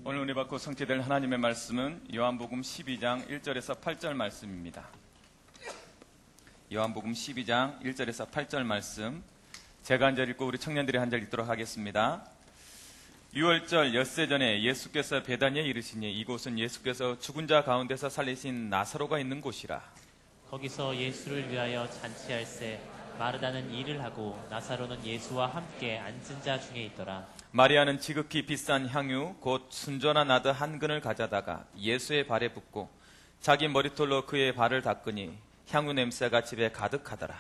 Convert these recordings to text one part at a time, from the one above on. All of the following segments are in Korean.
오늘 은혜 받고 성취될 하나님의 말씀은 요한복음 12장 1절에서 8절 말씀입니다. 요한복음 12장 1절에서 8절 말씀, 제가 한 절 읽고 우리 청년들이 한 절 읽도록 하겠습니다. 6월절 엿새 전에 예수께서 베다니에 이르시니 이곳은 예수께서 죽은 자 가운데서 살리신 나사로가 있는 곳이라. 거기서 예수를 위하여 잔치할세 마르다는 일을 하고 나사로는 예수와 함께 앉은 자 중에 있더라. 마리아는 지극히 비싼 향유 곧 순전한 나드 한 근을 가져다가 예수의 발에 붓고 자기 머리털로 그의 발을 닦으니 향유 냄새가 집에 가득하더라.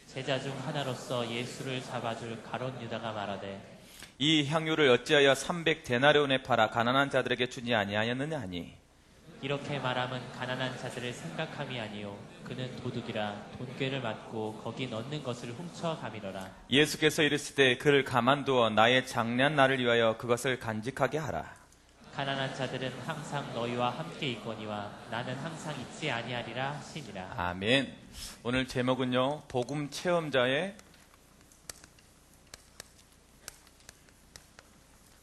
제자 중 하나로서 예수를 잡아줄 가롯 유다가 말하되 이 향유를 어찌하여 300데나리온에 팔아 가난한 자들에게 주지 아니하였느냐 하니, 이렇게 말함은 가난한 자들을 생각함이 아니요 그는 도둑이라 돈꾀를 맞고 거기 넣는 것을 훔쳐가미러라. 예수께서 이르시되 그를 가만두어 나의 장례한 날을 위하여 그것을 간직하게 하라. 가난한 자들은 항상 너희와 함께 있거니와 나는 항상 있지 아니하리라 하시니라. 아멘. 오늘 제목은요, 복음 체험자의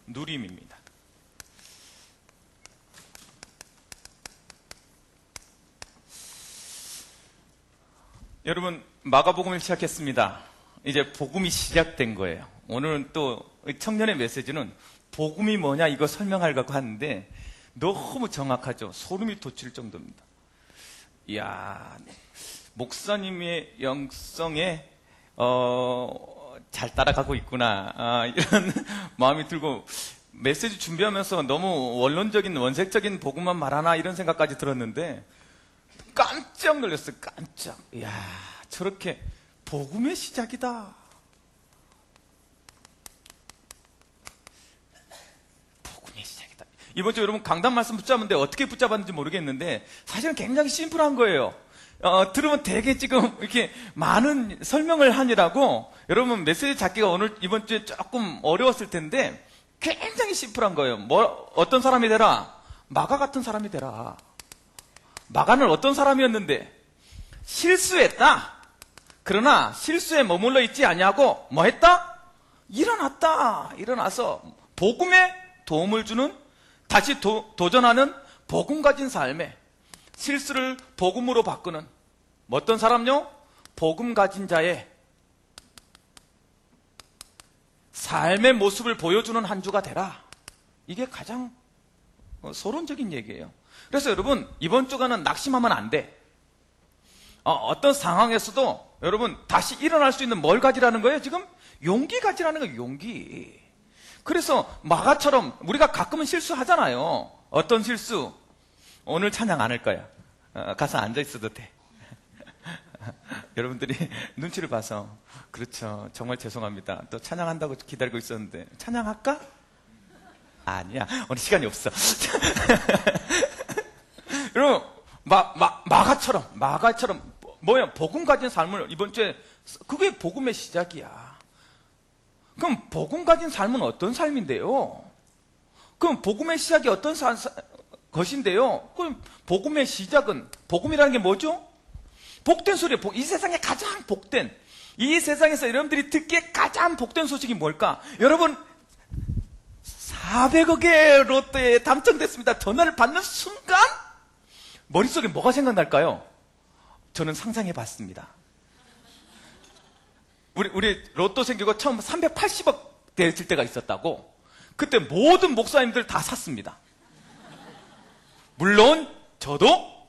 누림입니다. 여러분, 마가복음을 시작했습니다. 이제 복음이 시작된 거예요. 오늘은 또 청년의 메시지는 복음이 뭐냐 이거 설명하려고 하는데 너무 정확하죠. 소름이 돋칠 정도입니다. 이야, 목사님의 영성에 잘 따라가고 있구나, 이런 마음이 들고, 메시지 준비하면서 너무 원론적인 원색적인 복음만 말하나 이런 생각까지 들었는데 깜짝 놀랐어요. 깜짝. 이야, 저렇게 복음의 시작이다. 복음의 시작이다. 이번 주 여러분 강단 말씀 붙잡았는데 어떻게 붙잡았는지 모르겠는데 사실은 굉장히 심플한 거예요. 들으면 되게 지금 이렇게 많은 설명을 하느라고 여러분 메시지 잡기가 오늘 이번 주에 조금 어려웠을 텐데 굉장히 심플한 거예요. 어떤 사람이 되라? 마가 같은 사람이 되라. 마가는 어떤 사람이었는데 실수했다. 그러나 실수에 머물러 있지 아니하고 뭐 했다? 일어났다. 일어나서 복음에 도움을 주는, 다시 도전하는 복음 가진 삶에 실수를 복음으로 바꾸는 어떤 사람요? 복음 가진 자의 삶의 모습을 보여주는 한 주가 되라. 이게 가장 서론적인 얘기예요. 그래서 여러분, 이번 주간은 낙심하면 안 돼. 어떤 상황에서도 여러분 다시 일어날 수 있는 뭘 가지라는 거예요? 지금 용기 가지라는 거예요. 용기. 그래서 마가처럼 우리가 가끔은 실수하잖아요. 어떤 실수? 오늘 찬양 안 할 거야. 가서 앉아 있어도 돼. 여러분들이 눈치를 봐서 그렇죠, 정말 죄송합니다, 또 찬양한다고 기다리고 있었는데 찬양할까? 아니야, 오늘 시간이 없어. 여러분, 마가처럼 뭐야? 복음 가진 삶을 이번 주에, 그게 복음의 시작이야. 그럼 복음 가진 삶은 어떤 삶인데요? 그럼 복음의 시작이 어떤 것인데요? 그럼 복음의 시작은, 복음이라는 게 뭐죠? 복된 소리. 이 세상에 가장 복된, 이 세상에서 여러분들이 듣기에 가장 복된 소식이 뭘까? 여러분, 400억의 로또에 당첨됐습니다. 전화를 받는 순간 머릿속에 뭐가 생각날까요? 저는 상상해 봤습니다. 우리 로또 생기고 처음 380억 됐을 때가 있었다고. 그때 모든 목사님들 다 샀습니다. 물론 저도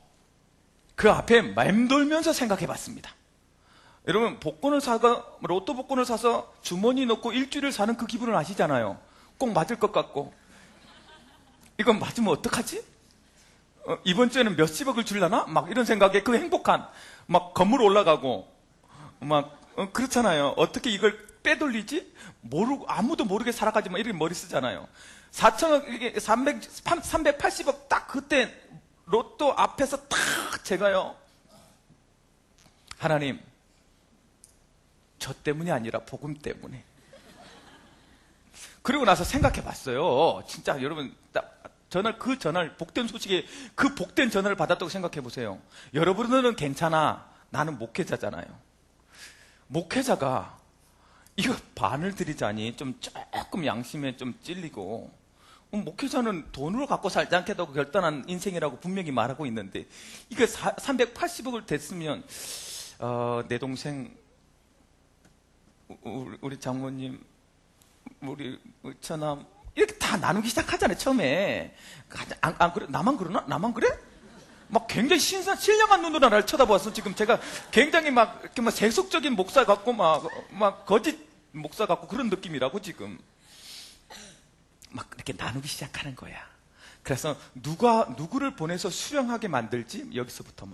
그 앞에 맴돌면서 생각해 봤습니다. 여러분, 로또 복권을 사서 주머니 넣고 일주일을 사는 그 기분을 아시잖아요. 꼭 맞을 것 같고, 이건 맞으면 어떡하지? 이번 주에는 몇십억을 주려나? 막 이런 생각에 그 행복한, 막 건물 올라가고, 막, 그렇잖아요. 어떻게 이걸 빼돌리지? 아무도 모르게 살아가지 마. 이렇게 머리 쓰잖아요. 4천억, 이게 380억 딱 그때 로또 앞에서 딱 제가요, 하나님, 저 때문이 아니라 복음 때문에. 그리고 나서 생각해 봤어요. 진짜 여러분, 그 전화를, 복된 소식에 그 복된 전화를 받았다고 생각해 보세요. 여러분들은 괜찮아. 나는 목회자잖아요. 목회자가 이거 반을 드리자니 조금 양심에 좀 찔리고, 목회자는 돈으로 갖고 살지 않겠다고 결단한 인생이라고 분명히 말하고 있는데, 이게 380억을 됐으면, 내 동생, 우리 장모님, 우리 처남, 이렇게 다 나누기 시작하잖아요, 처음에. 안 그래? 나만 그러나? 나만 그래? 막 굉장히 신령한 눈으로 나를 쳐다보았어. 지금 제가 굉장히 이렇게 세속적인 목사 같고, 막 거짓 목사 같고 그런 느낌이라고, 지금. 막 이렇게 나누기 시작하는 거야. 그래서 누구를 보내서 수령하게 만들지? 여기서부터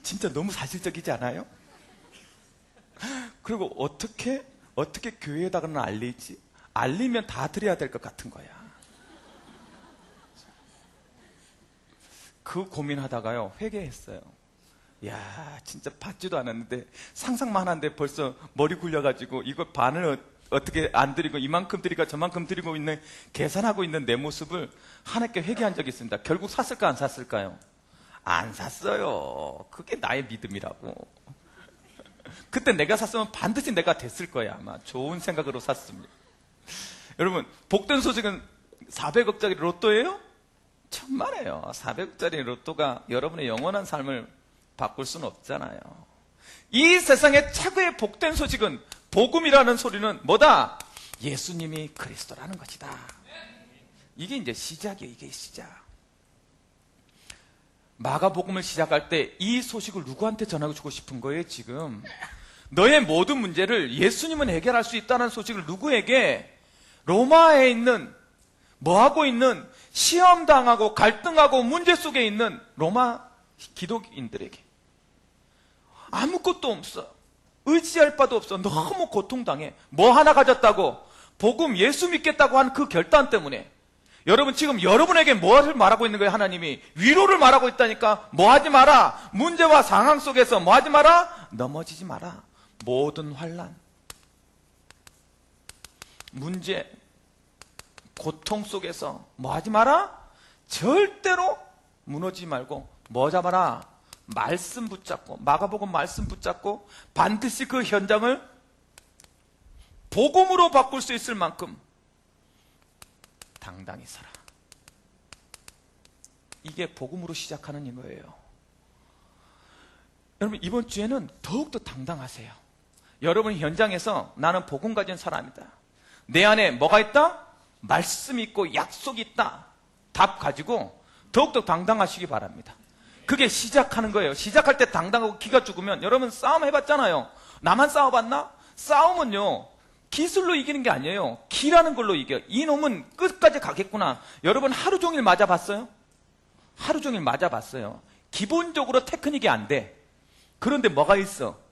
진짜 너무 사실적이지 않아요? 그리고 어떻게 교회에다가는 알리지? 알리면 다 드려야 될 것 같은 거야. 그 고민하다가요, 회개했어요. 야, 진짜 받지도 않았는데, 상상만 하는데 벌써 머리 굴려가지고, 이거 반을 어떻게 안 드리고, 이만큼 드리고, 저만큼 드리고 있는, 계산하고 있는 내 모습을 하나님께 회개한 적이 있습니다. 결국 샀을까, 안 샀을까요? 안 샀어요. 그게 나의 믿음이라고. 그때 내가 샀으면 반드시 내가 됐을 거야, 아마. 좋은 생각으로 샀습니다. 여러분, 복된 소식은 400억짜리 로또예요? 천만에요. 400억짜리 로또가 여러분의 영원한 삶을 바꿀 수는 없잖아요. 이 세상의 최고의 복된 소식은, 복음이라는 소리는 뭐다? 예수님이 그리스도라는 것이다. 이게 이제 시작이에요. 이게 시작. 마가복음을 시작할 때 이 소식을 누구한테 전하고 싶은 거예요, 지금? 너의 모든 문제를 예수님은 해결할 수 있다는 소식을 누구에게? 로마에 있는, 뭐하고 있는, 시험당하고 갈등하고 문제 속에 있는 로마 기독인들에게. 아무것도 없어. 의지할 바도 없어. 너무 고통당해. 뭐 하나 가졌다고? 복음, 예수 믿겠다고 한 그 결단 때문에. 여러분, 지금 여러분에게 뭐를 말하고 있는 거예요, 하나님이? 위로를 말하고 있다니까. 뭐 하지 마라. 문제와 상황 속에서 뭐 하지 마라. 넘어지지 마라. 모든 환난, 문제, 고통 속에서 뭐 하지 마라. 절대로 무너지지 말고 뭐 잡아라. 말씀 붙잡고, 마가복음 말씀 붙잡고 반드시 그 현장을 복음으로 바꿀 수 있을 만큼 당당히 살아. 이게 복음으로 시작하는 거예요. 여러분, 이번 주에는 더욱더 당당하세요. 여러분 현장에서 나는 복음 가진 사람이다. 내 안에 뭐가 있다? 말씀이 있고 약속이 있다. 답 가지고 더욱더 당당하시기 바랍니다. 그게 시작하는 거예요. 시작할 때 당당하고 기가 죽으면, 여러분 싸움 해봤잖아요. 나만 싸워봤나? 싸움은요, 기술로 이기는 게 아니에요. 기라는 걸로 이겨. 이놈은 끝까지 가겠구나. 여러분 하루 종일 맞아봤어요? 하루 종일 맞아봤어요. 기본적으로 테크닉이 안 돼. 그런데 뭐가 있어?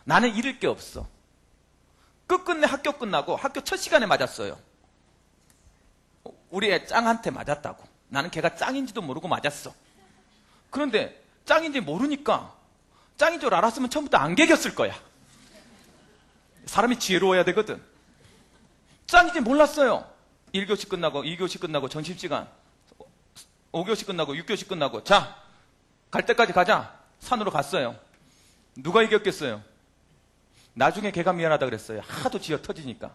나는 잃을 게 없어. 끝끝내 학교 끝나고 학교 첫 시간에 맞았어요. 우리 애 짱한테 맞았다고. 나는 걔가 짱인지도 모르고 맞았어. 그런데 짱인지 모르니까, 짱인 줄 알았으면 처음부터 안 개겼을 거야. 사람이 지혜로워야 되거든. 짱인지 몰랐어요. 1교시 끝나고 2교시 끝나고 점심시간 5교시 끝나고 6교시 끝나고, 자, 갈 때까지 가자. 산으로 갔어요. 누가 이겼겠어요? 나중에 걔가 미안하다 그랬어요. 하도 지어 터지니까.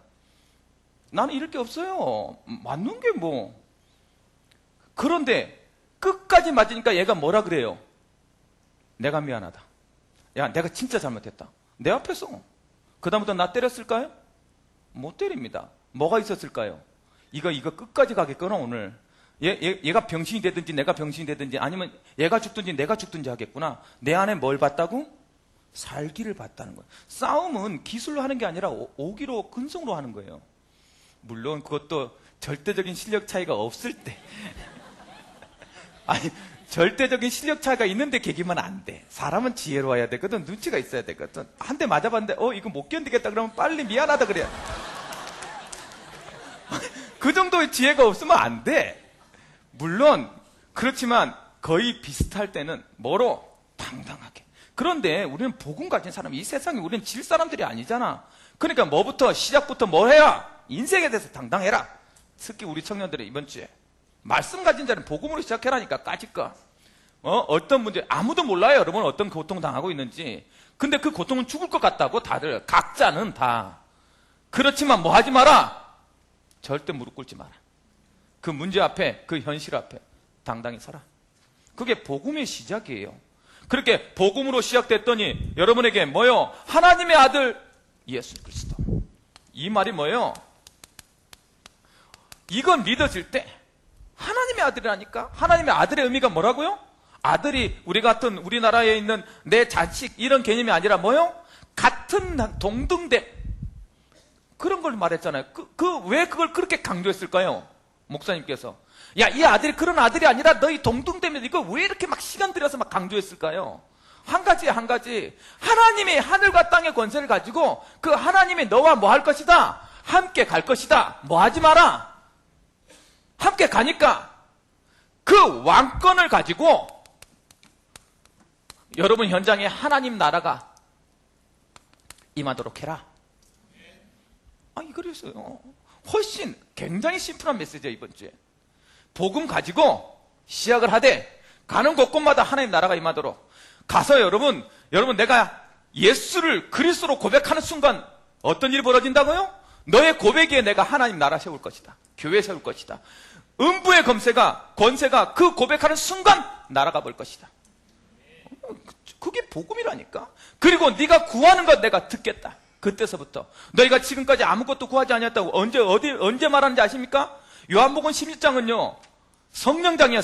나는 잃을 게 없어요. 맞는 게 뭐. 그런데 끝까지 맞으니까 얘가 뭐라 그래요? 내가 미안하다. 야, 내가 진짜 잘못했다. 내 앞에서. 그다음부터 나 때렸을까요? 못 때립니다. 뭐가 있었을까요? 이거 끝까지 가겠구나, 오늘. 얘가 병신이 되든지 내가 병신이 되든지, 아니면 얘가 죽든지 내가 죽든지 하겠구나. 내 안에 뭘 봤다고? 살기를 봤다는 거예요. 싸움은 기술로 하는 게 아니라 오기로, 근성으로 하는 거예요. 물론 그것도 절대적인 실력 차이가 없을 때. 아니, 절대적인 실력 차이가 있는데 개기면 안 돼. 사람은 지혜로워야 되거든. 눈치가 있어야 되거든. 한 대 맞아봤는데 이거 못 견디겠다 그러면 빨리 미안하다 그래야. 그 정도의 지혜가 없으면 안 돼. 물론 그렇지만 거의 비슷할 때는 뭐로? 당당하게. 그런데 우리는 복음 가진 사람, 이 세상에 우리는 질 사람들이 아니잖아. 그러니까 뭐부터, 시작부터 뭘 해야? 인생에 대해서 당당해라. 특히 우리 청년들은 이번 주에 말씀 가진 자는 복음으로 시작해라니까. 까짓거. 어떤 문제, 아무도 몰라요. 여러분 어떤 고통 당하고 있는지. 근데 그 고통은 죽을 것 같다고 다들, 각자는 다. 그렇지만 뭐 하지 마라? 절대 무릎 꿇지 마라. 그 문제 앞에, 그 현실 앞에 당당히 서라. 그게 복음의 시작이에요. 그렇게 복음으로 시작됐더니 여러분에게 뭐요? 하나님의 아들 예수 그리스도. 이 말이 뭐예요? 이건 믿어질 때 하나님의 아들이라니까. 하나님의 아들의 의미가 뭐라고요? 아들이 우리 같은 우리나라에 있는 내 자식 이런 개념이 아니라 뭐요? 같은 동등됨. 그런 걸 말했잖아요. 왜 그걸 그렇게 강조했을까요? 목사님께서. 야, 이 아들이 그런 아들이 아니라 너희 동등됨에 이거 왜 이렇게 막 시간 들여서 막 강조했을까요? 한 가지. 하나님이 하늘과 땅의 권세를 가지고 그 하나님이 너와 뭐 할 것이다? 함께 갈 것이다. 뭐 하지 마라. 함께 가니까 그 왕권을 가지고 여러분 현장에 하나님 나라가 임하도록 해라. 이거였어요. 훨씬 굉장히 심플한 메시지예요. 이번 주에 복음 가지고 시작을 하되 가는 곳곳마다 하나님 나라가 임하도록 가서 여러분 내가 예수를 그리스도로 고백하는 순간 어떤 일이 벌어진다고요? 너의 고백에 내가 하나님 나라 세울 것이다. 교회 세울 것이다. 음부의 권세가 그 고백하는 순간 날아가 볼 것이다. 그게 복음이라니까. 그리고 네가 구하는 것 내가 듣겠다. 그때서부터 너희가 지금까지 아무것도 구하지 않았다고 언제 말하는지 아십니까? 요한복음 16장은요 성령장이야.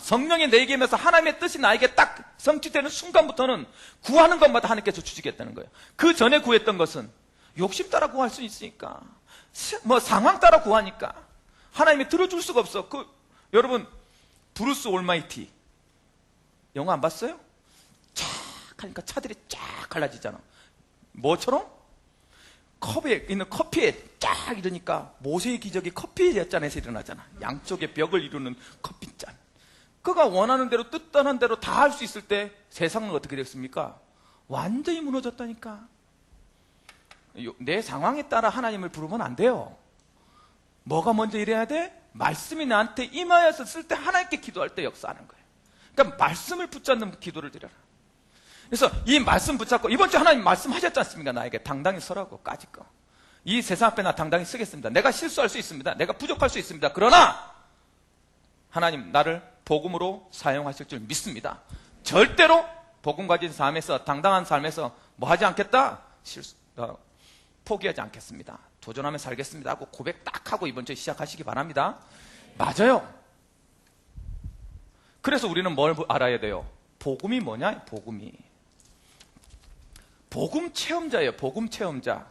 성령이 내게 임해서 하나님의 뜻이 나에게 딱 성취되는 순간부터는 구하는 것마다 하나님께서 주시겠다는 거예요. 그 전에 구했던 것은 욕심 따라 구할 수 있으니까, 뭐 상황 따라 구하니까 하나님이 들어줄 수가 없어. 여러분 브루스 올마이티 영화 안 봤어요? 쫙 하니까 차들이 쫙 갈라지잖아. 뭐처럼? 컵에 있는 커피에 쫙 이러니까 모세의 기적이 커피 잔에서 일어나잖아. 양쪽의 벽을 이루는 커피잔. 그가 원하는 대로 뜻하는 대로 다 할 수 있을 때 세상은 어떻게 됐습니까? 완전히 무너졌다니까. 내 상황에 따라 하나님을 부르면 안 돼요. 뭐가 먼저 일해야 돼? 말씀이 나한테 임하였을 때 하나님께 기도할 때 역사하는 거예요. 그러니까 말씀을 붙잡는 기도를 드려라. 그래서 이 말씀 붙잡고 이번 주 하나님 말씀하셨지 않습니까? 나에게 당당히 서라고 까짓 거. 이 세상 앞에 나 당당히 쓰겠습니다. 내가 실수할 수 있습니다. 내가 부족할 수 있습니다. 그러나 하나님 나를 복음으로 사용하실 줄 믿습니다. 절대로 복음 가진 삶에서 당당한 삶에서 뭐 하지 않겠다? 포기하지 않겠습니다. 도전하며 살겠습니다 하고 고백 딱 하고 이번 주에 시작하시기 바랍니다. 맞아요. 그래서 우리는 뭘 알아야 돼요? 복음이 뭐냐? 복음 체험자예요. 복음 체험자.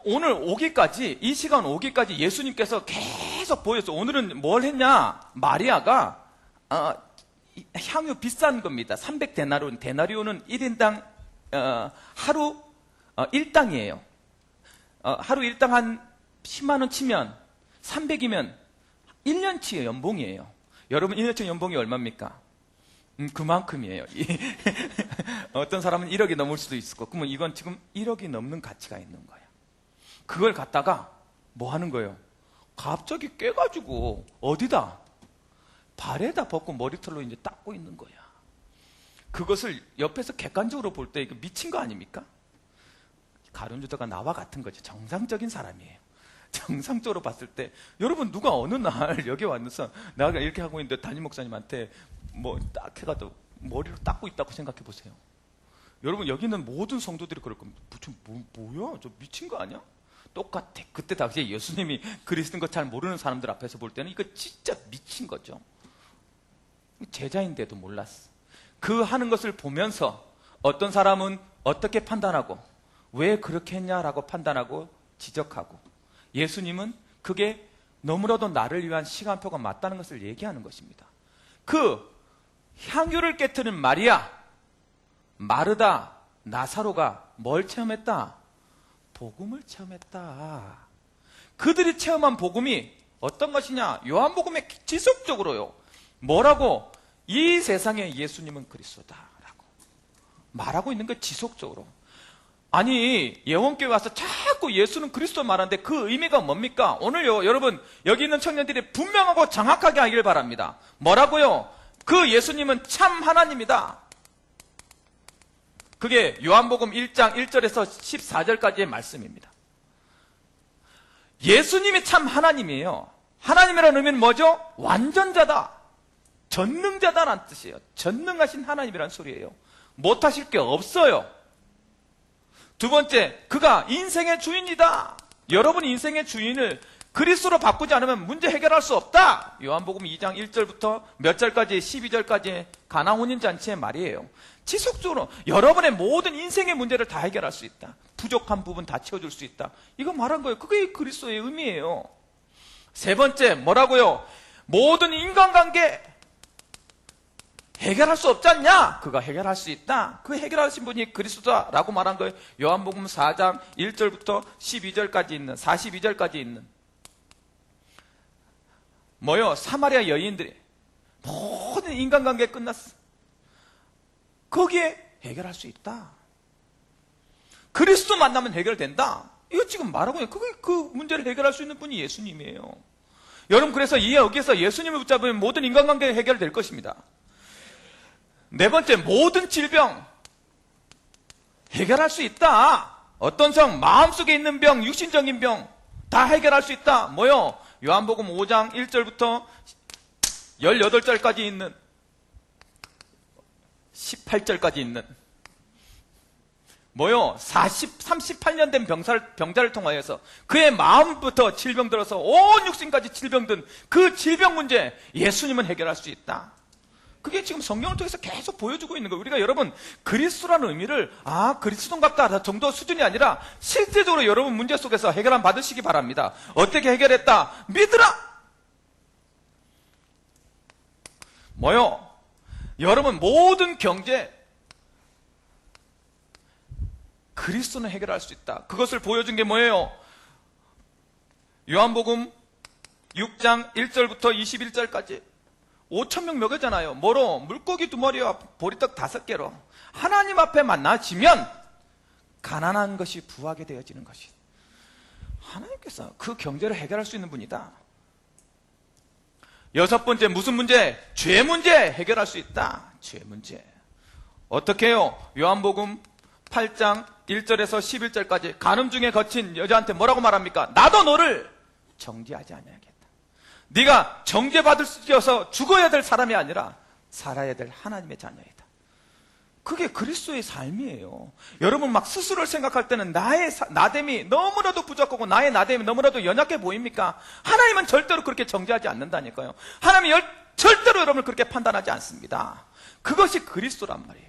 오늘 오기까지, 이 시간 오기까지 예수님께서 계속 보였어요. 오늘은 뭘 했냐? 마리아가 향유 비싼 겁니다. 300데나리온. 데나리온은 1인당 하루 1당이에요. 하루 1당 한 10만 원 치면 300이면 1년치의 연봉이에요. 여러분 1년치 연봉이 얼마입니까? 그만큼이에요. 어떤 사람은 1억이 넘을 수도 있을 거고, 그러면 이건 지금 1억이 넘는 가치가 있는 거예요. 그걸 갖다가 뭐 하는 거예요? 갑자기 깨가지고 어디다? 발에다 벗고 머리털로 이제 닦고 있는 거야. 그것을 옆에서 객관적으로 볼 때 이거 미친 거 아닙니까? 가룟유다가 나와 같은 거죠. 정상적인 사람이에요. 정상적으로 봤을 때 여러분 누가 어느 날 여기 와서 내가 이렇게 하고 있는데 담임 목사님한테 뭐 딱 해가지고 머리로 닦고 있다고 생각해 보세요. 여러분 여기 있는 모든 성도들이 그럴 겁니다. 뭐야? 저 미친 거 아니야? 똑같아. 그때 당시에 예수님이 글이 쓴 거 잘 모르는 사람들 앞에서 볼 때는 이거 진짜 미친 거죠. 제자인데도 몰랐어. 그 하는 것을 보면서 어떤 사람은 어떻게 판단하고 왜 그렇게 했냐라고 판단하고 지적하고, 예수님은 그게 너무나도 나를 위한 시간표가 맞다는 것을 얘기하는 것입니다. 그 향유를 깨트린 마리아, 마르다, 나사로가 뭘 체험했다? 복음을 체험했다. 그들이 체험한 복음이 어떤 것이냐? 요한복음에 지속적으로요. 뭐라고? 이 세상에 예수님은 그리스도다라고 말하고 있는 거 지속적으로. 아니 예원교회 와서 자꾸 예수는 그리스도 말하는데 그 의미가 뭡니까? 오늘요 여러분 여기 있는 청년들이 분명하고 정확하게 하길 바랍니다. 뭐라고요? 그 예수님은 참 하나님이다. 그게 요한복음 1장 1절에서 14절까지의 말씀입니다. 예수님이 참 하나님이에요. 하나님이라는 의미는 뭐죠? 완전자다, 전능자다라는 뜻이에요. 전능하신 하나님이라는 소리예요. 못하실 게 없어요. 두 번째, 그가 인생의 주인이다. 여러분 인생의 주인을 그리스도로 바꾸지 않으면 문제 해결할 수 없다. 요한복음 2장 1절부터 몇 절까지 12절까지 가나 혼인잔치의 말이에요. 지속적으로 여러분의 모든 인생의 문제를 다 해결할 수 있다. 부족한 부분 다 채워줄 수 있다. 이거 말한 거예요. 그게 그리스도의 의미예요. 세 번째, 뭐라고요? 모든 인간관계 해결할 수 없지 않냐? 그가 해결할 수 있다. 그 해결하신 분이 그리스도다라고 말한 거예요. 요한복음 4장 1절부터 12절까지 있는, 42절까지 있는 뭐요? 사마리아 여인들이 모든 인간관계 끝났어. 거기에 해결할 수 있다. 그리스도 만나면 해결된다. 이거 지금 말하고 있는 그게 그 문제를 해결할 수 있는 분이 예수님이에요. 여러분, 그래서 여기에서 예수님을 붙잡으면 모든 인간관계가 해결될 것입니다. 네 번째, 모든 질병 해결할 수 있다. 어떤 성, 마음속에 있는 병, 육신적인 병 다 해결할 수 있다. 뭐요? 요한복음 5장 1절부터 18절까지 있는 18절까지 있는 뭐요? 38년 된 병자를 통하여서 그의 마음부터 질병 들어서 온 육신까지 질병 든 그 질병 문제 예수님은 해결할 수 있다. 그게 지금 성경을 통해서 계속 보여주고 있는 거예요. 우리가 여러분 그리스도라는 의미를 그리스도인갑다 정도 수준이 아니라 실제적으로 여러분 문제 속에서 해결함 받으시기 바랍니다. 어떻게 해결했다? 믿으라! 뭐요? 여러분 모든 경제 그리스도는 해결할 수 있다. 그것을 보여준 게 뭐예요? 요한복음 6장 1절부터 21절까지 5,000명 먹였잖아요. 뭐로? 물고기 2마리와 보리떡 5개로. 하나님 앞에 만나지면 가난한 것이 부하게 되어지는 것이. 하나님께서 그 경제를 해결할 수 있는 분이다. 여섯 번째, 무슨 문제? 죄 문제 해결할 수 있다. 죄 문제. 어떻게 해요? 요한복음 8장 1절에서 11절까지 간음 중에 거친 여자한테 뭐라고 말합니까? 나도 너를 정죄하지 아니하겠다. 네가 정죄받을 수 있어서 죽어야 될 사람이 아니라 살아야 될 하나님의 자녀이다. 그게 그리스도의 삶이에요. 여러분 막 스스로를 생각할 때는 나의 나됨이 너무나도 부족하고 나의 나됨이 너무나도 연약해 보입니까? 하나님은 절대로 그렇게 정죄하지 않는다니까요. 하나님이 절대로 여러분을 그렇게 판단하지 않습니다. 그것이 그리스도란 말이에요.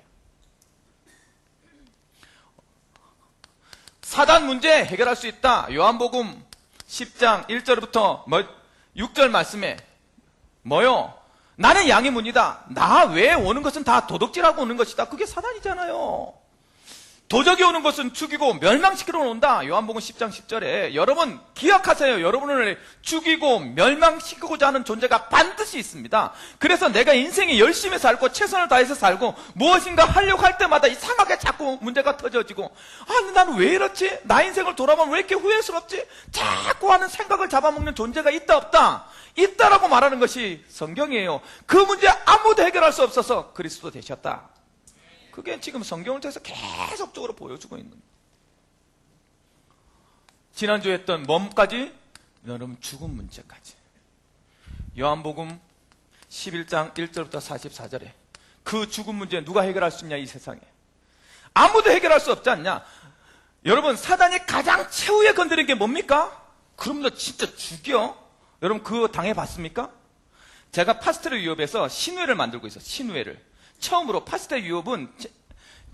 사단 문제 해결할 수 있다. 요한복음 10장 1절부터 6절 말씀에 뭐요? 나는 양의 문이다. 나 외에 오는 것은 다 도둑질하고 오는 것이다. 그게 사단이잖아요. 도적이 오는 것은 죽이고 멸망시키러 온다. 요한복음 10장 10절에 여러분 기억하세요. 여러분을 죽이고 멸망시키고자 하는 존재가 반드시 있습니다. 그래서 내가 인생에 열심히 살고 최선을 다해서 살고 무엇인가 하려고 할 때마다 이상하게 자꾸 문제가 터져지고 나는 왜 이렇지? 나 인생을 돌아보면 왜 이렇게 후회스럽지? 자꾸 하는 생각을 잡아먹는 존재가 있다 없다? 있다라고 말하는 것이 성경이에요. 그 문제 아무도 해결할 수 없어서 그리스도 되셨다. 그게 지금 성경을 통해서 계속적으로 보여주고 있는 거예요. 지난주에 했던 뭐까지? 여러분 죽음 문제까지. 요한복음 11장 1절부터 44절에 그 죽음 문제 누가 해결할 수 있냐 이 세상에. 아무도 해결할 수 없지 않냐. 여러분 사단이 가장 최후에 건드린 게 뭡니까? 그럼 너 진짜 죽여? 여러분 그거 당해봤습니까? 제가 파스텔 유업에서 신회를 만들고 있어요. 신회를. 처음으로 파스텔 유업은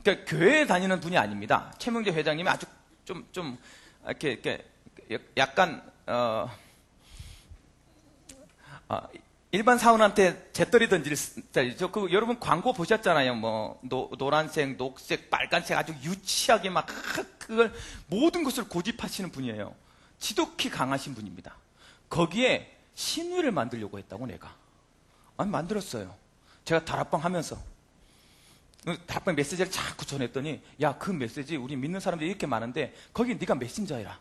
그러니까 교회에 다니는 분이 아닙니다. 최명재 회장님이 아주 좀 이렇게 약간 일반 사원한테 재떨이 던질 스타일이죠. 그 여러분 광고 보셨잖아요. 뭐 노란색, 녹색, 빨간색 아주 유치하게 막 그걸 모든 것을 고집하시는 분이에요. 지독히 강하신 분입니다. 거기에 신위를 만들려고 했다고 내가. 만들었어요. 제가 다락방 하면서 다락방 메시지를 자꾸 전했더니 야, 그 메시지 우리 믿는 사람들이 이렇게 많은데 거기 네가 메신저 해라.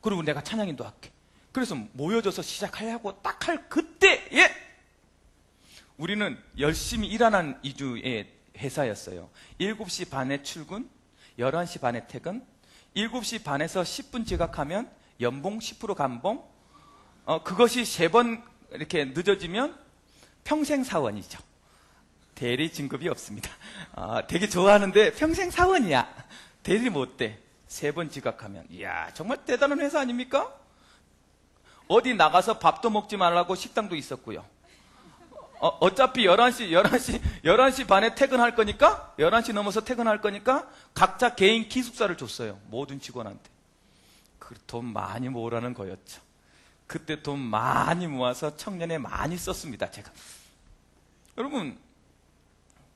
그리고 내가 찬양인도 할게. 그래서 모여져서 시작하려고 딱 할 그때에 우리는 열심히 일하는 이주의 회사였어요. 7시 반에 출근, 11시 반에 퇴근, 7시 반에서 10분 지각하면 연봉 10% 감봉, 그것이 3번 이렇게 늦어지면 평생 사원이죠. 대리 진급이 없습니다. 되게 좋아하는데 평생 사원이야. 대리 못 돼. 3번 지각하면. 이야, 정말 대단한 회사 아닙니까? 어디 나가서 밥도 먹지 말라고 식당도 있었고요. 어차피 11시 반에 퇴근할 거니까, 11시 넘어서 퇴근할 거니까, 각자 개인 기숙사를 줬어요. 모든 직원한테. 그 돈 많이 모으라는 거였죠. 그때 돈 많이 모아서 청년에 많이 썼습니다, 제가. 여러분,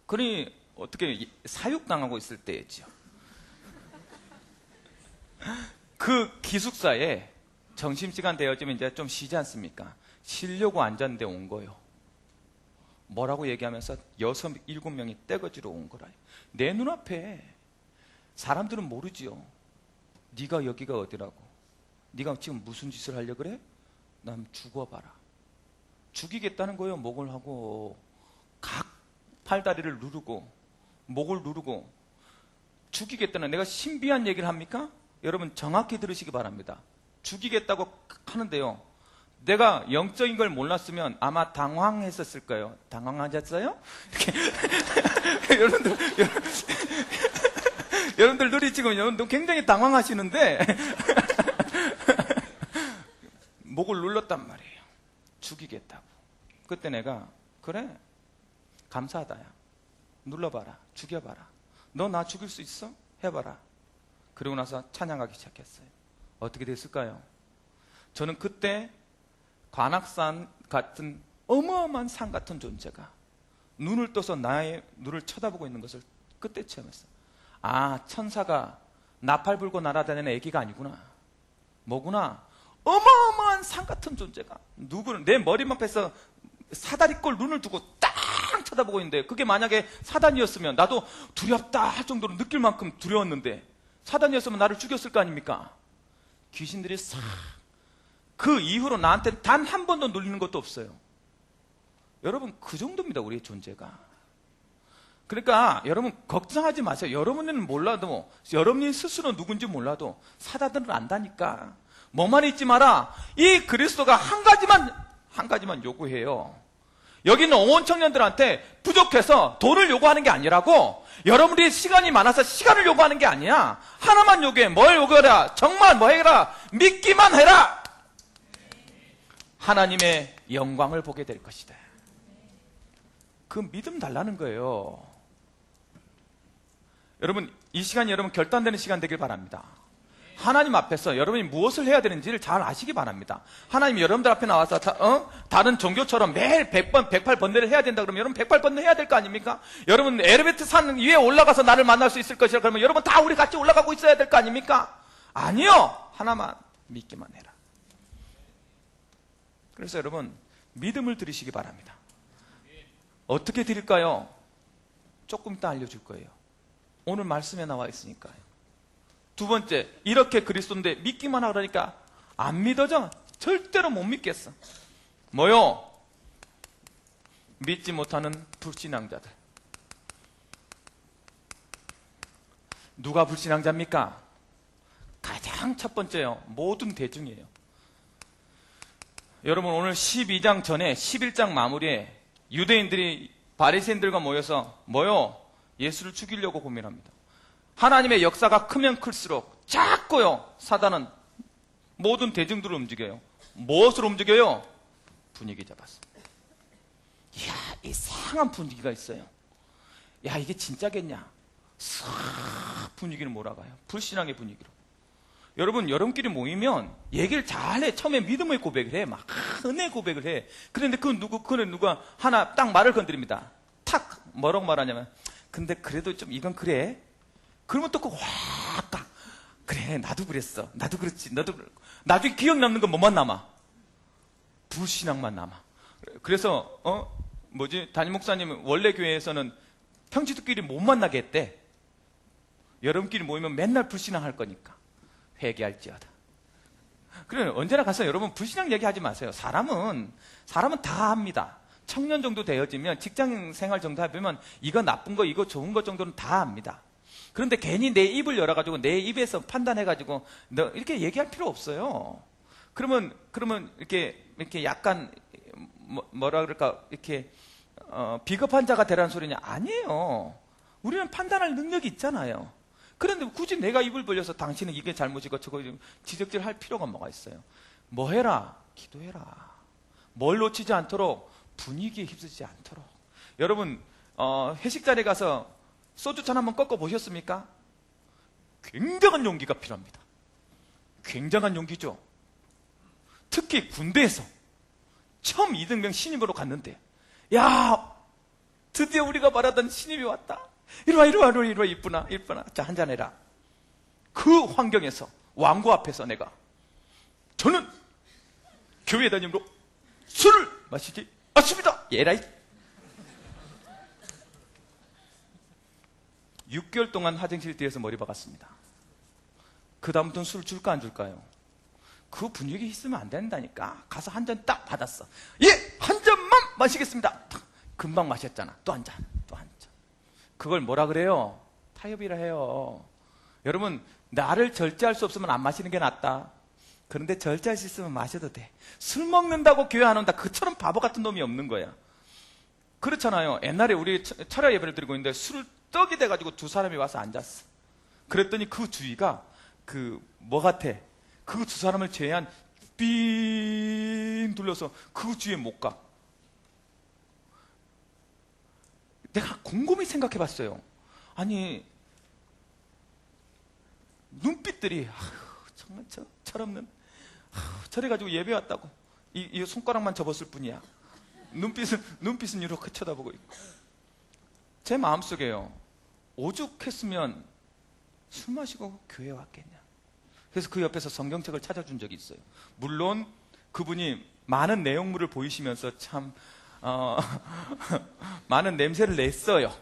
그러니, 어떻게 사육당하고 있을 때였죠. 그 기숙사에 점심시간 되어지면 이제 좀 쉬지 않습니까? 쉬려고 앉았는데 온 거예요. 뭐라고 얘기하면서 6, 7명이 떼거지로 온 거라. 내 눈앞에 사람들은 모르지요. 네가 여기가 어디라고. 네가 지금 무슨 짓을 하려고 그래? 난 죽어봐라. 죽이겠다는 거예요. 목을 하고 각 팔다리를 누르고 목을 누르고 죽이겠다는, 내가 신비한 얘기를 합니까? 여러분 정확히 들으시기 바랍니다. 죽이겠다고 하는데요, 내가 영적인 걸 몰랐으면 아마 당황했었을 거예요. 당황하셨어요? 여러분들 눈이 지금 여러분들 굉장히 당황하시는데 목을 눌렀단 말이에요. 죽이겠다고. 그때 내가 그래, 감사하다야. 눌러봐라. 죽여봐라. 너 나 죽일 수 있어? 해봐라. 그러고 나서 찬양하기 시작했어요. 어떻게 됐을까요? 저는 그때 관악산 같은 어마어마한 산 같은 존재가 눈을 떠서 나의 눈을 쳐다보고 있는 것을 그때 체험했어요. 아, 천사가 나팔 불고 날아다니는 애기가 아니구나. 뭐구나? 어마어마한 산 같은 존재가 누구는 내 머리맡에서 사다리꼴 눈을 두고 딱 쳐다보고 있는데, 그게 만약에 사단이었으면 나도 두렵다 할 정도로 느낄 만큼 두려웠는데, 사단이었으면 나를 죽였을 거 아닙니까? 귀신들이 싹, 그 이후로 나한테 단 한 번도 눌리는 것도 없어요. 여러분, 그 정도입니다, 우리의 존재가. 그러니까 여러분 걱정하지 마세요. 여러분은 몰라도, 여러분이 스스로 누군지 몰라도 사단들은 안다니까. 뭐만 잊지 마라. 이 그리스도가 한 가지만 요구해요. 여기 있는 온 청년들한테 부족해서 돈을 요구하는 게 아니라고. 여러분들이 시간이 많아서 시간을 요구하는 게 아니야. 하나만 요구해. 뭘 요구해라? 정말 뭐 해라? 믿기만 해라. 하나님의 영광을 보게 될 것이다. 그 믿음 달라는 거예요. 여러분, 이 시간이 여러분 결단되는 시간 되길 바랍니다. 하나님 앞에서 여러분이 무엇을 해야 되는지를 잘 아시기 바랍니다. 하나님이 여러분들 앞에 나와서 다른 종교처럼 매일 100번, 108번뇌를 해야 된다 그러면 여러분 108번뇌 해야 될 거 아닙니까? 여러분 에르베트 산 위에 올라가서 나를 만날 수 있을 것이라 그러면 여러분 다 우리 같이 올라가고 있어야 될 거 아닙니까? 아니요! 하나만 믿기만 해라. 그래서 여러분 믿음을 드리시기 바랍니다. 어떻게 드릴까요? 조금 이따 알려줄 거예요. 오늘 말씀에 나와 있으니까요. 두 번째, 이렇게 그리스도인데 믿기만 하라니까 안 믿어져? 절대로 못 믿겠어. 뭐요? 믿지 못하는 불신앙자들. 누가 불신앙자입니까? 가장 첫 번째요, 모든 대중이에요. 여러분, 오늘 12장 전에 11장 마무리에 유대인들이 바리새인들과 모여서 뭐요? 예수를 죽이려고 고민합니다. 하나님의 역사가 크면 클수록 자꾸요, 사단은 모든 대중들을 움직여요. 무엇을 움직여요? 분위기 잡았어. 이야, 이상한 분위기가 있어요. 야, 이게 진짜겠냐? 싹 분위기를 몰아가요. 불신앙의 분위기로. 여러분, 여러분끼리 모이면 얘기를 잘해. 처음에 믿음의 고백을 해. 막 은혜 고백을 해. 그런데 그는 누가 하나 딱 말을 건드립니다. 탁! 뭐라고 말하냐면, 근데 그래도 좀 이건 그래. 그러면 또 확 가. 그래, 나도 그랬어. 나도 그렇지. 너도 그렇고. 나중에 기억 남는 건 뭐만 남아? 불신앙만 남아. 그래서 담임 목사님은 원래 교회에서는 형제들끼리 못 만나게 했대. 여러분끼리 모이면 맨날 불신앙 할 거니까 회개할지어다. 그래, 언제나 가서 여러분 불신앙 얘기하지 마세요. 사람은 다 합니다. 청년 정도 되어지면, 직장 생활 정도 해보면 이거 나쁜 거 이거 좋은 거 정도는 다 합니다. 그런데 괜히 내 입을 열어가지고 내 입에서 판단해가지고 너 이렇게 얘기할 필요 없어요. 그러면 이렇게 약간 뭐라 그럴까 이렇게 비겁한 자가 되라는 소리냐? 아니에요. 우리는 판단할 능력이 있잖아요. 그런데 굳이 내가 입을 벌려서 당신은 이게 잘못이고 저거 지적질 할 필요가 뭐가 있어요? 뭐 해라? 기도해라. 뭘 놓치지 않도록, 분위기에 휩쓰지 않도록. 여러분 회식 자리에 가서 소주잔 한번 꺾어 보셨습니까? 굉장한 용기가 필요합니다. 굉장한 용기죠. 특히 군대에서 처음 이등병 신입으로 갔는데, 야, 드디어 우리가 말하던 신입이 왔다. 이리 와, 이쁘나. 자, 한잔 해라. 그 환경에서, 왕고 앞에서 내가, 저는 교회 다니므로 술을 마시지 않습니다. 예라이. 6개월 동안 화장실 뒤에서 머리 박았습니다. 그 다음부터는 술 줄까 안 줄까요? 그 분위기 있으면 안 된다니까. 가서 한 잔 딱 받았어. 예, 한 잔만 마시겠습니다. 금방 마셨잖아. 또 한 잔. 그걸 뭐라 그래요? 타협이라 해요. 여러분, 나를 절제할 수 없으면 안 마시는 게 낫다. 그런데 절제할 수 있으면 마셔도 돼. 술 먹는다고 교회 안 온다. 그처럼 바보 같은 놈이 없는 거야. 그렇잖아요. 옛날에 우리 철야 예배를 드리고 있는데 술을 떡이 돼가지고 두 사람이 와서 앉았어. 그랬더니 그 주위가 뭐 같아? 그 두 사람을 제외한 삥 둘러서 그 주위에 못 가. 내가 곰곰이 생각해 봤어요. 아니, 눈빛들이, 정말 철없는, 저래가지고 예배 왔다고. 이 손가락만 접었을 뿐이야. 눈빛은 이렇게 쳐다보고 있고. 제 마음속에요. 오죽했으면 술 마시고 교회에 왔겠냐. 그래서 그 옆에서 성경책을 찾아준 적이 있어요. 물론 그분이 많은 내용물을 보이시면서 참 많은 냄새를 냈어요.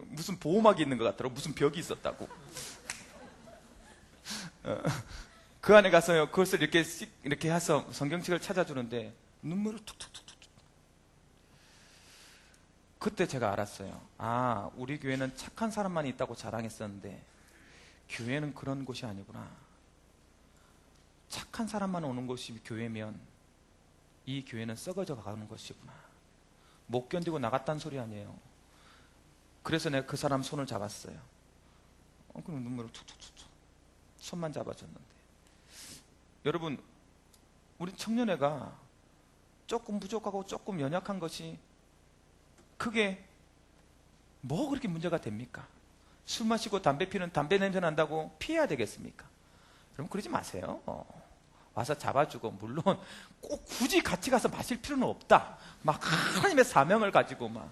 무슨 보호막이 있는 것 같더라고. 무슨 벽이 있었다고. 그 안에 가서요, 그것을 이렇게 해서 성경책을 찾아주는데 눈물을 툭툭툭툭. 그때 제가 알았어요. 아, 우리 교회는 착한 사람만 있다고 자랑했었는데 교회는 그런 곳이 아니구나. 착한 사람만 오는 곳이 교회면 이 교회는 썩어져 가는 것이구나. 못 견디고 나갔다는 소리 아니에요. 그래서 내가 그 사람 손을 잡았어요. 그럼 눈물을 툭툭툭툭. 손만 잡아줬는데. 여러분, 우리 청년회가 조금 부족하고 조금 연약한 것이 그게 뭐 그렇게 문제가 됩니까? 술 마시고 담배 피는 담배 냄새 난다고 피해야 되겠습니까? 여러분, 그러지 마세요. 와서 잡아주고, 물론 꼭 굳이 같이 가서 마실 필요는 없다. 막 하나님의 사명을 가지고 막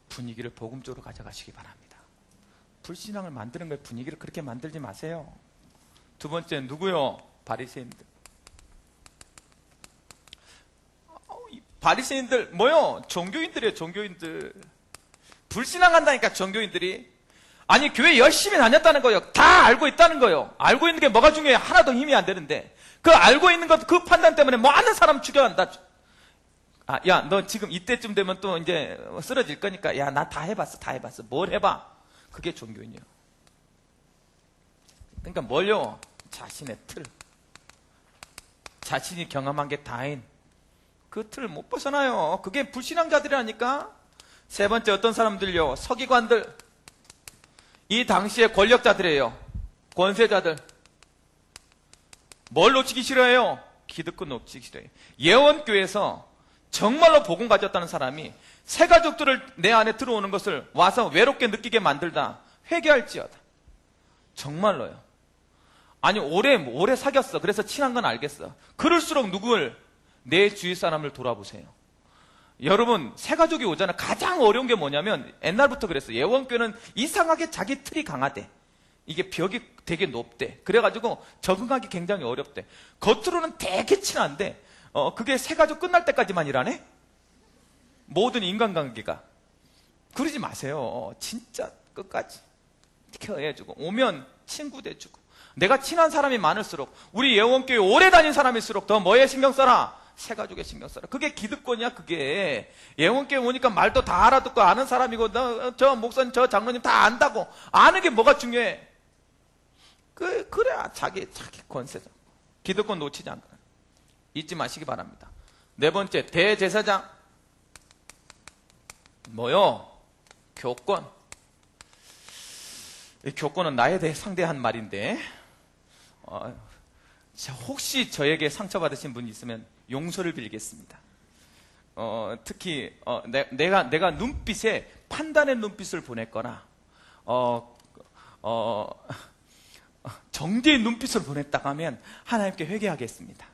분위기를 복음 쪽으로 가져가시기 바랍니다. 불신앙을 만드는 거에 분위기를 그렇게 만들지 마세요. 두 번째, 누구요? 바리새인들. 바리새인들 뭐요? 종교인들이에요. 종교인들. 불신앙한다니까 종교인들이. 아니, 교회 열심히 다녔다는 거예요. 다 알고 있다는 거예요. 알고 있는 게 뭐가 중요해요? 하나도 힘이 안 되는데. 그 알고 있는 것, 그 판단 때문에 많은 사람 죽여간다. 아, 야, 너 지금 이때쯤 되면 또 이제 쓰러질 거니까, 야, 나 다 해봤어. 뭘 해봐? 그게 종교인이에요. 그러니까 뭘요? 자신의 틀. 자신이 경험한 게 다인. 그 틀을 못 벗어나요. 그게 불신앙자들이라니까. 세 번째, 어떤 사람들요? 서기관들. 이 당시의 권력자들이에요. 권세자들. 뭘 놓치기 싫어해요? 기득권 놓치기 싫어해요. 예원교회에서 정말로 복음 가졌다는 사람이 새 가족들을 내 안에 들어오는 것을 와서 외롭게 느끼게 만들다 회개할지어다. 정말로요. 아니, 오래 사귀었어. 그래서 친한 건 알겠어. 그럴수록 누굴? 내 주위 사람을 돌아보세요. 여러분, 새 가족이 오잖아요. 가장 어려운 게 뭐냐면, 옛날부터 그랬어요. 예원교회는 이상하게 자기 틀이 강하대. 이게 벽이 되게 높대. 그래가지고 적응하기 굉장히 어렵대. 겉으로는 되게 친한데, 그게 새 가족 끝날 때까지만 일하네? 모든 인간관계가. 그러지 마세요. 진짜 끝까지 케어해주고, 오면 친구 돼주고. 내가 친한 사람이 많을수록, 우리 예원교회 오래 다닌 사람일수록 더 뭐에 신경 써라? 새 가족에 신경 써라. 그게 기득권이야. 그게 예원교회 오니까 말도 다 알아듣고 아는 사람이고 저 목사님 저 장로님 다 안다고 아는 게 뭐가 중요해. 그래야 자기 권세죠. 기득권 놓치지 않거나 잊지 마시기 바랍니다. 네 번째, 대제사장. 뭐요? 교권. 이 교권은 나에 대해 상대한 말인데 혹시 저에게 상처받으신 분이 있으면 용서를 빌겠습니다. 특히 내가 눈빛에 판단의 눈빛을 보냈거나 정죄의 눈빛을 보냈다고 하면 하나님께 회개하겠습니다.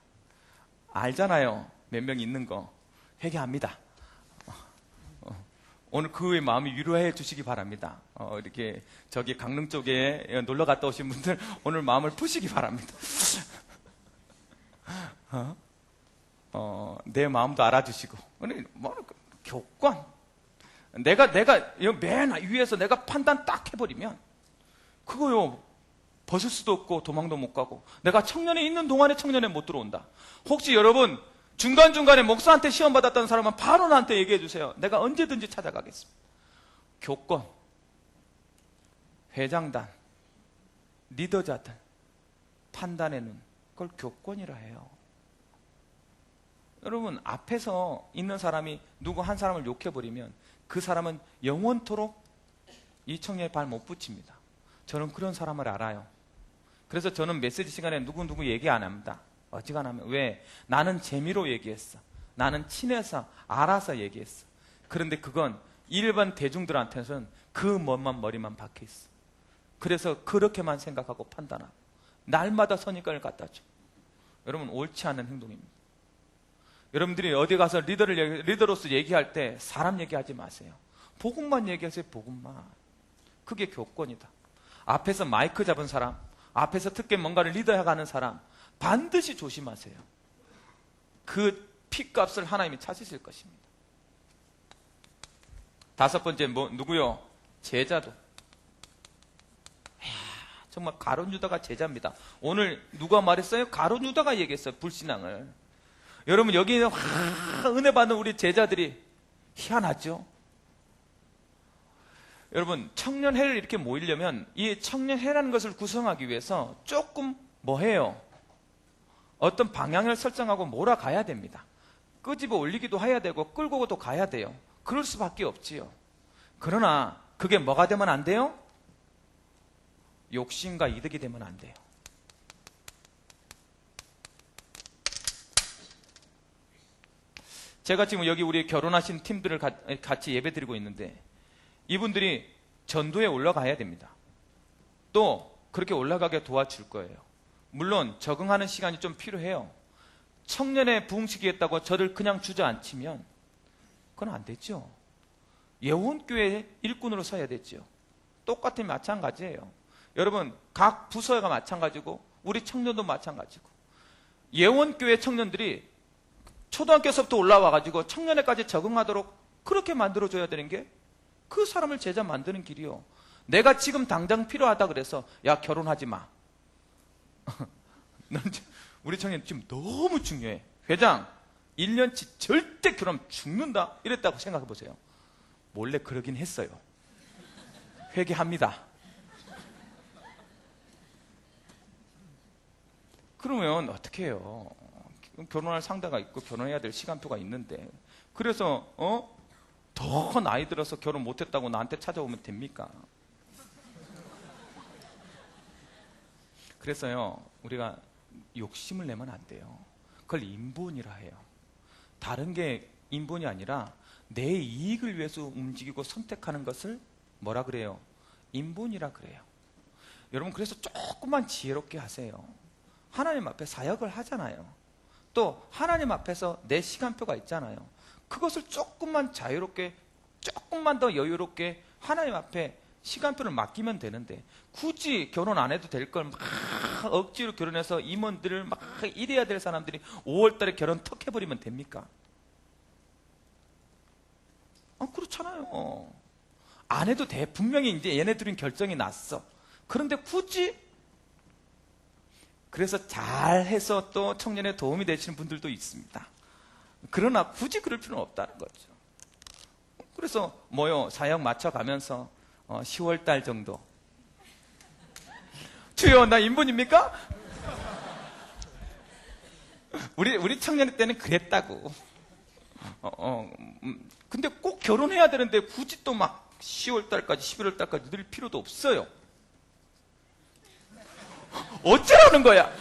알잖아요. 몇 명 있는 거. 회개합니다. 오늘 그의 마음이 위로해 주시기 바랍니다. 이렇게 저기 강릉 쪽에 놀러 갔다 오신 분들 오늘 마음을 푸시기 바랍니다. 내 마음도 알아주시고. 교권. 내가 맨 위에서 내가 판단 딱 해버리면 그거요. 벗을 수도 없고 도망도 못 가고 내가 청년에 있는 동안에 청년에 못 들어온다. 혹시 여러분 중간중간에 목사한테 시험 받았다는 사람은 바로 나한테 얘기해 주세요. 내가 언제든지 찾아가겠습니다. 교권, 회장단, 리더자들, 판단의 눈, 그걸 교권이라 해요. 여러분 앞에서 있는 사람이 누구 한 사람을 욕해버리면 그 사람은 영원토록 이 청년에 발 못 붙입니다. 저는 그런 사람을 알아요. 그래서 저는 메시지 시간에 누구 얘기 안 합니다. 어지간하면. 왜? 나는 재미로 얘기했어. 나는 친해서 알아서 얘기했어. 그런데 그건 일반 대중들한테는 그 머리만 박혀 있어. 그래서 그렇게만 생각하고 판단하고 날마다 선입관을 갖다 줘. 여러분 옳지 않은 행동입니다. 여러분들이 어디 가서 리더로서 얘기할 때 사람 얘기하지 마세요. 복음만 얘기하세요. 복음만. 그게 교권이다. 앞에서 마이크 잡은 사람, 앞에서 특히 뭔가를 리더해가는 사람 반드시 조심하세요. 그 피값을 하나님이 찾으실 것입니다. 다섯 번째 누구요? 제자도. 정말 가룟 유다가 제자입니다. 오늘 누가 말했어요? 가룟 유다가 얘기했어요. 불신앙을. 여러분 여기 있는 은혜 받는 우리 제자들이 희한하죠? 여러분 청년회를 이렇게 모이려면 이 청년회라는 것을 구성하기 위해서 조금 뭐해요? 어떤 방향을 설정하고 몰아가야 됩니다. 끄집어 올리기도 해야 되고 끌고도 가야 돼요. 그럴 수밖에 없지요. 그러나 그게 뭐가 되면 안 돼요? 욕심과 이득이 되면 안 돼요. 제가 지금 여기 우리 결혼하신 팀들을 같이 예배 드리고 있는데 이분들이 전도에 올라가야 됩니다. 또 그렇게 올라가게 도와줄 거예요. 물론 적응하는 시간이 좀 필요해요. 청년의 부흥시키겠다고 저를 그냥 주저앉히면 그건 안 되죠. 예원교회 일꾼으로 서야 되죠. 똑같은 마찬가지예요. 여러분 각 부서가 마찬가지고 우리 청년도 마찬가지고 예원교회 청년들이 초등학교에서부터 올라와가지고 청년회까지 적응하도록 그렇게 만들어줘야 되는 게 그 사람을 제자 만드는 길이요. 내가 지금 당장 필요하다 그래서 야 결혼하지 마. 우리 청년 지금 너무 중요해. 회장 1년치 절대 결혼하면 죽는다 이랬다고 생각해 보세요. 몰래 그러긴 했어요. 회개합니다. 그러면 어떻게 해요? 결혼할 상대가 있고 결혼해야 될 시간표가 있는데 그래서 더 나이 들어서 결혼 못했다고 나한테 찾아오면 됩니까? 그래서요 우리가 욕심을 내면 안 돼요. 그걸 인본이라 해요. 다른 게 인본이 아니라 내 이익을 위해서 움직이고 선택하는 것을 뭐라 그래요? 인본이라 그래요. 여러분 그래서 조금만 지혜롭게 하세요. 하나님 앞에 사역을 하잖아요. 또 하나님 앞에서 내 시간표가 있잖아요. 그것을 조금만 자유롭게 조금만 더 여유롭게 하나님 앞에 시간표를 맡기면 되는데 굳이 결혼 안 해도 될 걸 막 억지로 결혼해서 임원들을 막 이래야 될 사람들이 5월달에 결혼 턱 해버리면 됩니까? 그렇잖아요. 안 해도 돼. 분명히 이제 얘네들은 결정이 났어. 그런데 굳이 그래서 잘해서 또 청년에 도움이 되시는 분들도 있습니다. 그러나 굳이 그럴 필요는 없다는 거죠. 그래서 뭐요? 사역 맞춰가면서 10월 달 정도. 주여, 나 인분입니까? 우리 청년 때는 그랬다고. 근데 꼭 결혼해야 되는데 굳이 또 막 10월 달까지, 11월 달까지 늘 필요도 없어요. 어쩌라는 거야?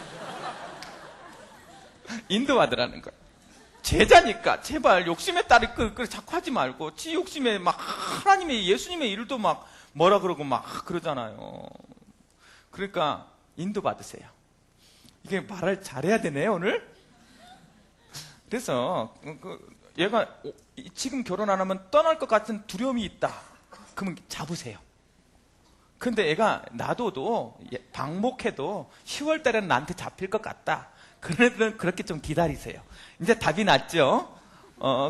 인도하더라는 거야. 제자니까 제발 욕심에 따라 자꾸 하지 말고 지 욕심에 막 하나님의 예수님의 일도 막 뭐라 그러고 막 그러잖아요. 그러니까 인도받으세요. 이게 말을 잘해야 되네 오늘. 그래서 얘가 지금 결혼 안 하면 떠날 것 같은 두려움이 있다. 그러면 잡으세요. 근데 얘가 놔둬도 방목해도 10월 달에는 나한테 잡힐 것 같다. 그러면 그렇게 좀 기다리세요. 이제 답이 났죠?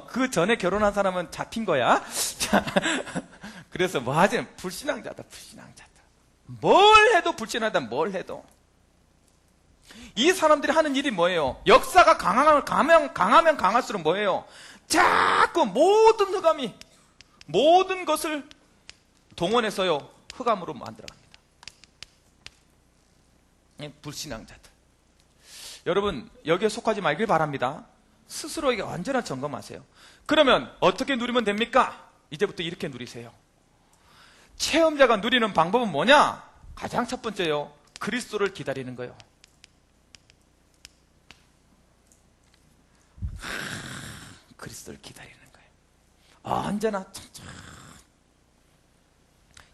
그 전에 결혼한 사람은 잡힌 거야. 자, 그래서 뭐 하지? 불신앙자다. 뭘 해도 불신하다, 뭘 해도. 이 사람들이 하는 일이 뭐예요? 역사가 강하면 강할수록 뭐예요? 자꾸 모든 흑암이, 모든 것을 동원해서요, 흑암으로 만들어갑니다. 불신앙자들. 여러분, 여기에 속하지 말길 바랍니다. 스스로에게 언제나 점검하세요. 그러면 어떻게 누리면 됩니까? 이제부터 이렇게 누리세요. 체험자가 누리는 방법은 뭐냐? 가장 첫 번째요, 그리스도를 기다리는 거예요. 그리스도를 기다리는 거예요. 언제나 천천히.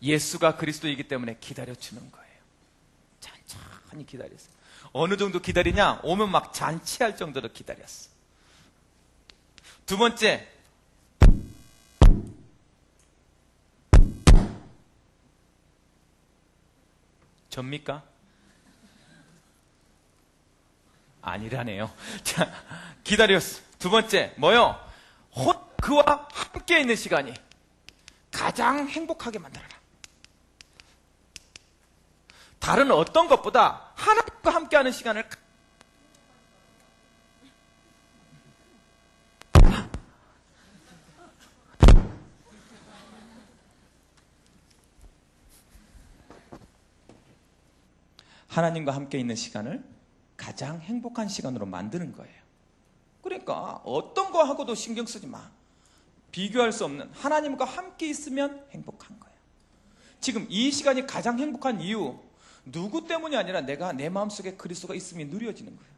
예수가 그리스도이기 때문에 기다려주는 거예요. 천천히 기다렸어요. 어느 정도 기다리냐? 오면 막 잔치할 정도로 기다렸어. 두 번째, 접니까? 아니라네요. 자, 기다렸어. 두 번째, 뭐요? 그와 함께 있는 시간이 가장 행복하게 만들어라. 다른 어떤 것보다 하나님과 함께하는 시간을 하나님과 함께 있는 시간을 가장 행복한 시간으로 만드는 거예요. 그러니까 어떤 거 하고도 신경 쓰지 마. 비교할 수 없는 하나님과 함께 있으면 행복한 거예요. 지금 이 시간이 가장 행복한 이유, 누구 때문이 아니라 내가 내 마음속에 그리스도가 있음이 누려지는 거예요.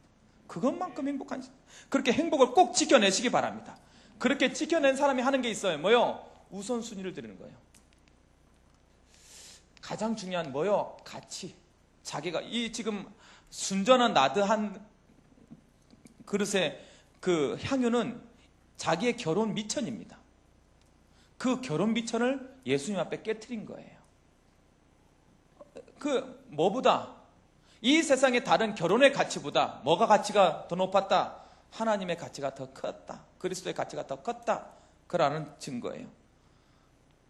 그것만큼 행복한 시간. 그렇게 행복을 꼭 지켜내시기 바랍니다. 그렇게 지켜낸 사람이 하는 게 있어요. 뭐요? 우선순위를 드리는 거예요. 가장 중요한 뭐요? 가치. 자기가 이 지금 순전한 나드한 그릇의 그 향유는 자기의 결혼 미천입니다. 그 결혼 미천을 예수님 앞에 깨트린 거예요. 그 뭐보다 이 세상의 다른 결혼의 가치보다 뭐가 가치가 더 높았다? 하나님의 가치가 더 컸다. 그리스도의 가치가 더 컸다. 그라는 증거예요.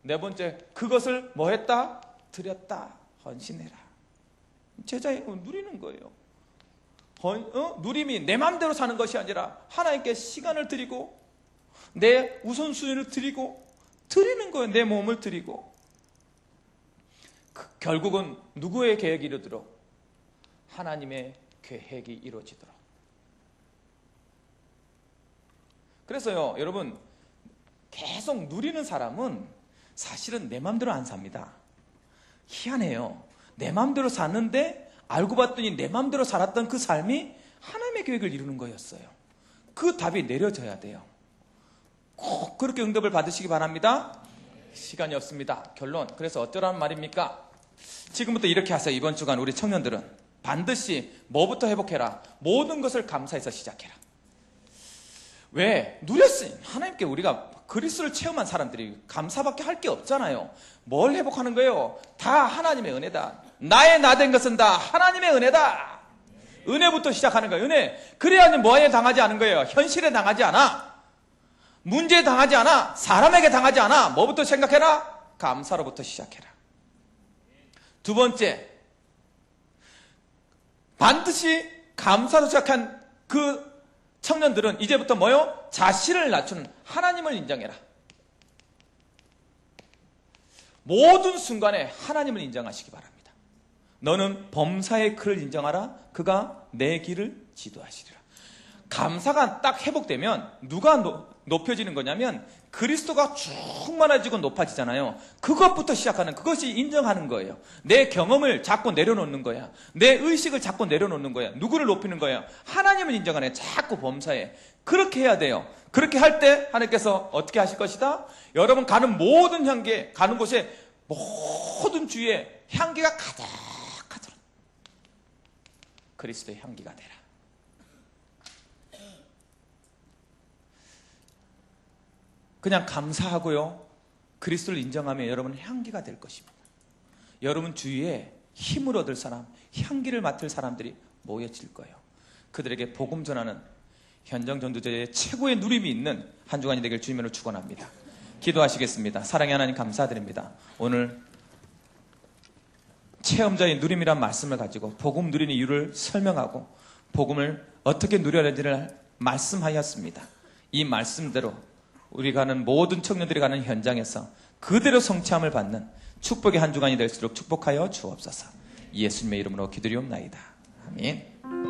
네 번째, 그것을 뭐 했다? 드렸다. 헌신해라. 제자의 누리는 거예요. 누림이 내 마음대로 사는 것이 아니라 하나님께 시간을 드리고 내 우선순위를 드리고 드리는 거예요. 내 몸을 드리고. 결국은 누구의 계획이 이루어지도록? 하나님의 계획이 이루어지도록. 그래서요, 여러분, 계속 누리는 사람은 사실은 내 마음대로 안 삽니다. 희한해요. 내 마음대로 사는데 알고 봤더니 내 마음대로 살았던 그 삶이 하나님의 계획을 이루는 거였어요. 그 답이 내려져야 돼요. 꼭 그렇게 응답을 받으시기 바랍니다. 시간이 없습니다. 결론. 그래서 어쩌라는 말입니까? 지금부터 이렇게 하세요. 이번 주간 우리 청년들은 반드시 뭐부터 회복해라? 모든 것을 감사해서 시작해라. 왜? 누렸으니 하나님께 우리가 그리스도를 체험한 사람들이 감사밖에 할 게 없잖아요. 뭘 회복하는 거예요? 다 하나님의 은혜다. 나의 나 된 것은 다 하나님의 은혜다. 은혜부터 시작하는 거예요. 은혜. 그래야지 뭐에 당하지 않은 거예요. 현실에 당하지 않아. 문제에 당하지 않아. 사람에게 당하지 않아. 뭐부터 생각해라? 감사로부터 시작해라. 두 번째, 반드시 감사로 시작한 그 청년들은 이제부터 뭐요? 자신을 낮추는 하나님을 인정해라. 모든 순간에 하나님을 인정하시기 바랍니다. 너는 범사의 그를 인정하라. 그가 내 길을 지도하시리라. 감사가 딱 회복되면 누가 높여지는 거냐면 그리스도가 충만해지고 높아지잖아요. 그것부터 시작하는, 그것이 인정하는 거예요. 내 경험을 자꾸 내려놓는 거야. 내 의식을 자꾸 내려놓는 거야. 누구를 높이는 거야? 하나님을 인정하네. 자꾸 범사에. 그렇게 해야 돼요. 그렇게 할 때 하나님께서 어떻게 하실 것이다? 여러분 가는 모든 향기에, 가는 곳에 모든 주위에 향기가 가득하도록 그리스도의 향기가 되라. 그냥 감사하고요, 그리스도를 인정하면 여러분은 향기가 될 것입니다. 여러분 주위에 힘을 얻을 사람, 향기를 맡을 사람들이 모여질 거예요. 그들에게 복음 전하는 현장 전도자의 최고의 누림이 있는 한 주간이 되길 주님으로 축원합니다. 기도하시겠습니다. 사랑의 하나님 감사드립니다. 오늘 체험자의 누림이란 말씀을 가지고 복음 누리는 이유를 설명하고 복음을 어떻게 누려야 하는지를 말씀하였습니다. 이 말씀대로 우리 가는 모든 청년들이 가는 현장에서 그대로 성취함을 받는 축복의 한 주간이 될수록 축복하여 주옵소서. 예수님의 이름으로 기도리옵나이다. 아멘.